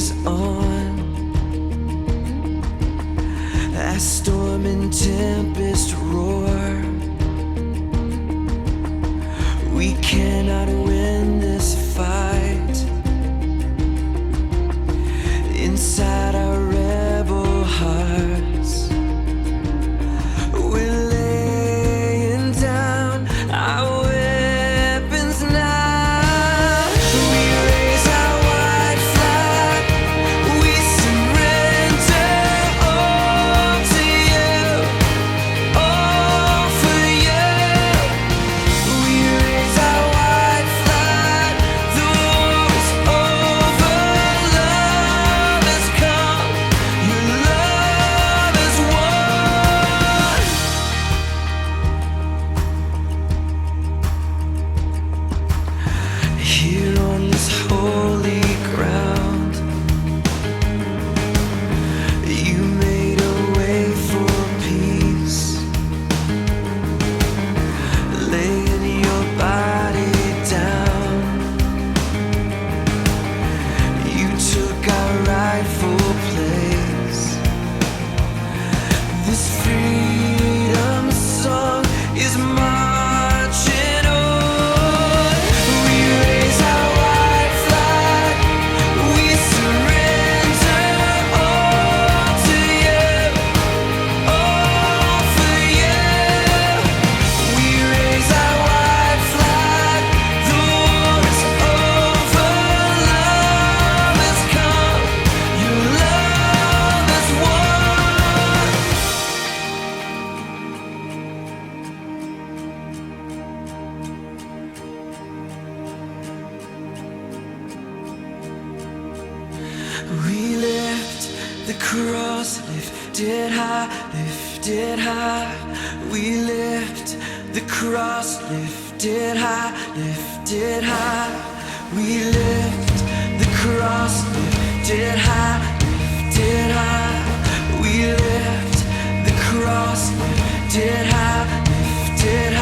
is on. As storm and tempest roar, we cannot win this fight. Inside our rebel hearts, we're laying down our weapons now. We raise our white flag, we surrender all to you, all for you. We raise our white flag, the war is over, love has come, your love has won. Here on this holy ground, you made a way for peace, laying your body down. You took our rightful place. This freedom song is marching on. We raise our white flag, we surrender all to you, all for you. We raise our white flag, the war is over, love has come, your love has won. We lift the cross, lifted high, lifted high. We lift the cross, lifted high, lifted high. We lift the cross, lifted high, lifted high. We lift the cross, lifted high, lifted